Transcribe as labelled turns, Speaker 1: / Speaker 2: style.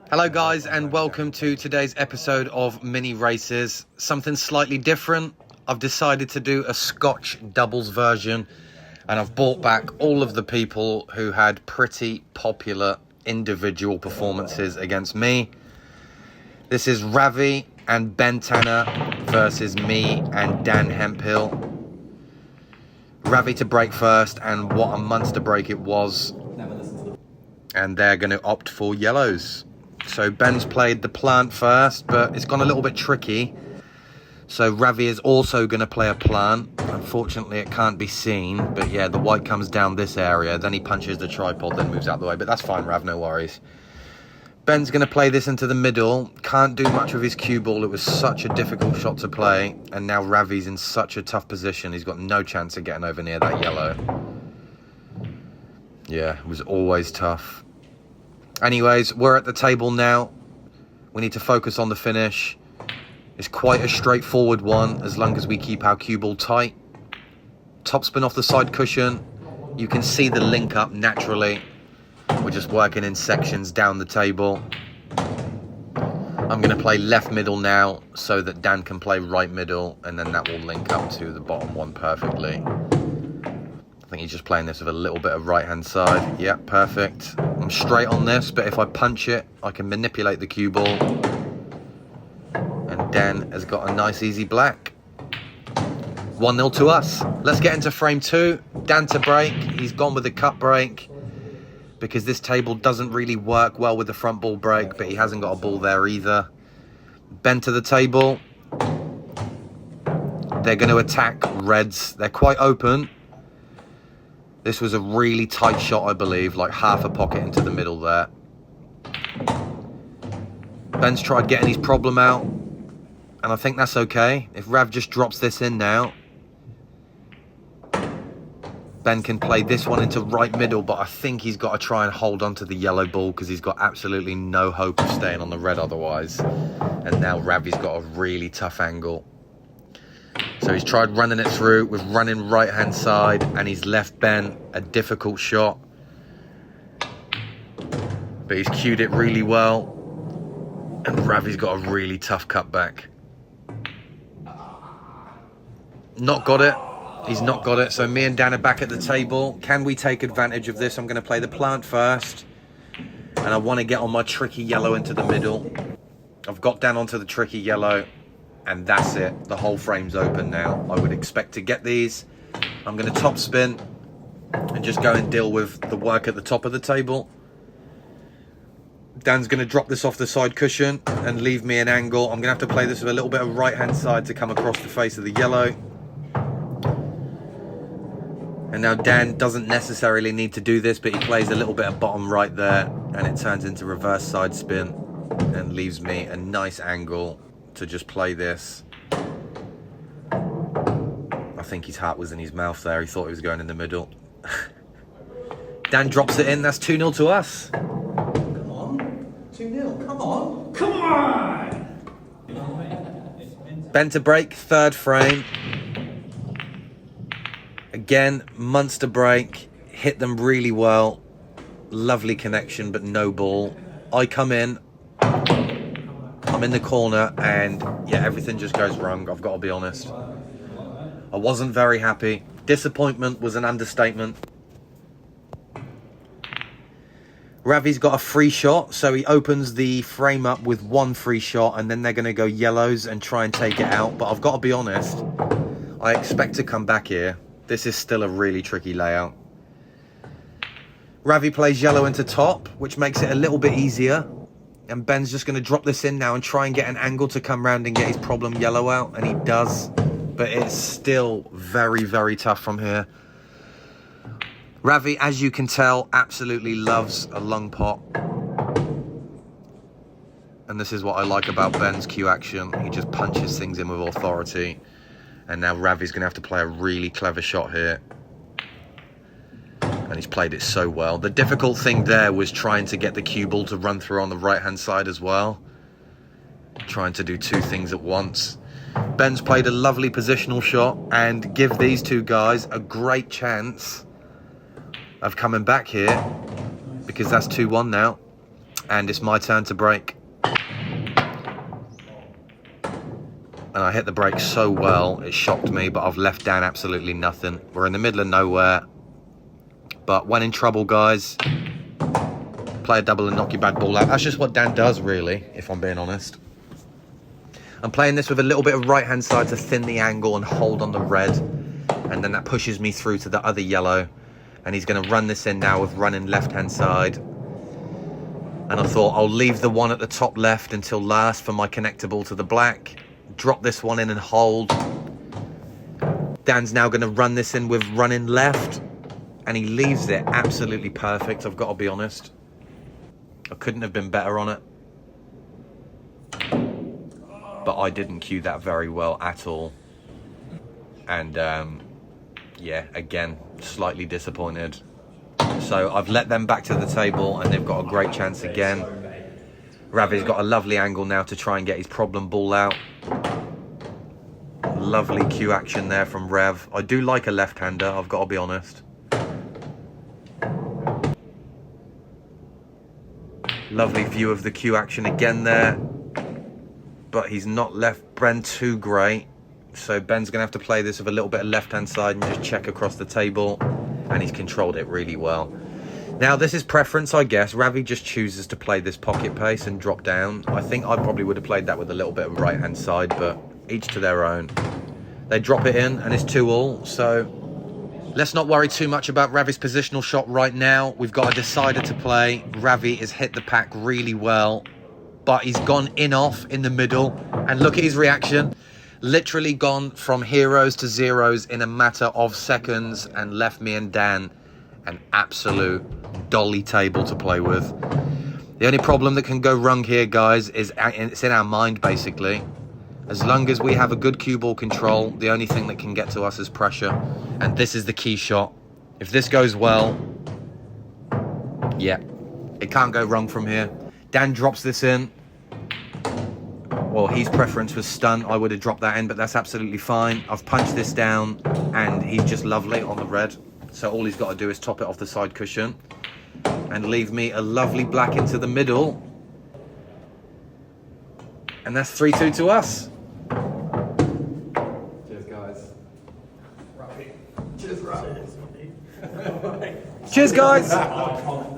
Speaker 1: Hello guys, and welcome to today's episode of Mini Races. Something slightly different. I've decided to do a Scotch doubles version, and I've brought back all of the people who had pretty popular individual performances against me. This is Ravi and Ben versus me and Dan Hemphill. Ravi to break first, and what a monster break it was. And they're going to opt for yellows. So Ben's played the plant first, but it's gone a little bit tricky. So Ravi is also going to play a plant. Unfortunately, it can't be seen. But yeah, the white comes down this area. Then he punches the tripod, then moves out the way. But that's fine, Rav, no worries. Ben's going to play this into the middle. Can't do much with his cue ball. It was such a difficult shot to play. And now Ravi's in such a tough position. He's got no chance of getting over near that yellow. Yeah, it was always tough. Anyways, we're at the table now. We need to focus on the finish. It's quite a straightforward one as long as we keep our cue ball tight. Topspin off the side cushion. You can see the link up naturally. We're just working in sections down the table. I'm going to play left middle now so that Dan can play right middle, and then that will link up to the bottom one perfectly. I think he's just playing this with a little bit of right-hand side. Yeah, perfect. I'm straight on this, but if I punch it, I can manipulate the cue ball. And Dan has got a nice, easy black. 1-0 to us. Let's get into frame 2. Dan to break. He's gone with the cut break because this table doesn't really work well with the front ball break, but he hasn't got a ball there either. Ben to the table. They're going to attack reds. They're quite open. This was a really tight shot, I believe, like half a pocket into the middle there. Ben's tried getting his problem out, and I think that's okay. If Rav just drops this in now, Ben can play this one into right middle, but I think he's got to try and hold on to the yellow ball because he's got absolutely no hope of staying on the red otherwise. And now Ravi's got a really tough angle. So he's tried running it through with running right-hand side, and he's left Ben a difficult shot. But he's cued it really well. And Ravi's got a really tough cutback. Not got it. He's not got it. So me and Dan are back at the table. Can we take advantage of this? I'm going to play the plant first. And I want to get on my tricky yellow into the middle. I've got Dan onto the tricky yellow. And that's it. The whole frame's open now. I would expect to get these. I'm going to top spin and just go and deal with the work at the top of the table. Dan's going to drop this off the side cushion and leave me an angle. I'm going to have to play this with a little bit of right-hand side to come across the face of the yellow. And now Dan doesn't necessarily need to do this, but he plays a little bit of bottom right there, and it turns into reverse side spin and leaves me a nice angle to just play this. I think his heart was in his mouth there. He thought he was going in the middle. Dan drops it in. That's 2-0 to us.
Speaker 2: Come on. 2-0. Come on. Come on!
Speaker 1: Ben to break. Third frame. Again, monster break. Hit them really well. Lovely connection, but no ball. I come in. I'm in the corner, and yeah, everything just goes wrong. I've got to be honest. I wasn't very happy. Disappointment was an understatement. Ravi's got a free shot, so he opens the frame up with one free shot, and then they're going to go yellows and try and take it out. But I've got to be honest, I expect to come back here. This is still a really tricky layout. Ravi plays yellow into top, which makes it a little bit easier. And Ben's just going to drop this in now and try and get an angle to come round and get his problem yellow out. And he does. But it's still very, very tough from here. Ravi, as you can tell, absolutely loves a long pot. And this is what I like about Ben's cue action. He just punches things in with authority. And now Ravi's going to have to play a really clever shot here. And he's played it so well. The difficult thing there was trying to get the cue ball to run through on the right-hand side as well. Trying to do two things at once. Ben's played a lovely positional shot and give these two guys a great chance of coming back here, because that's 2-1 now. and it's my turn to break. And I hit the break so well, it shocked me, but I've left Dan absolutely nothing. We're in the middle of nowhere. But when in trouble, guys, play a double and knock your bad ball out. That's just what Dan does, really, if I'm being honest. I'm playing this with a little bit of right-hand side to thin the angle and hold on the red. And then that pushes me through to the other yellow. And he's going to run this in now with running left-hand side. And I thought I'll leave the one at the top left until last for my connector ball to the black. Drop this one in and hold. Dan's now going to run this in with running left. And he leaves it absolutely perfect, I've got to be honest. I couldn't have been better on it. But I didn't cue that very well at all. And yeah, again, slightly disappointed. So I've let them back to the table and they've got a great chance again. Ravi's got a lovely angle now to try and get his problem ball out. Lovely cue action there from Rev. I do like a left-hander, I've got to be honest. Lovely view of the cue action again there. But he's not left Ben too great. So Ben's going to have to play this with a little bit of left-hand side and just check across the table. And he's controlled it really well. Now, this is preference, I guess. Ravi just chooses to play this pocket pace and drop down. I think I probably would have played that with a little bit of right-hand side, but each to their own. They drop it in, and it's 2-all, so let's not worry too much about Ravi's positional shot right now. We've got a decider to play. Ravi has hit the pack really well, but he's gone in-off in the middle, and look at his reaction. Literally gone from heroes to zeros in a matter of seconds and left me and Dan an absolute dolly table to play with. The only problem that can go wrong here, guys, is it's in our mind, basically. As long as we have a good cue ball control, the only thing that can get to us is pressure. And this is the key shot. If this goes well, yeah, it can't go wrong from here. Dan drops this in. Well, his preference was stun. I would have dropped that in, but that's absolutely fine. I've punched this down, and he's just lovely on the red. So all he's got to do is top it off the side cushion and leave me a lovely black into the middle. And that's 3-2 to us.
Speaker 2: Cheers, guys. Ravi. Cheers, Ravi.
Speaker 1: Cheers, guys.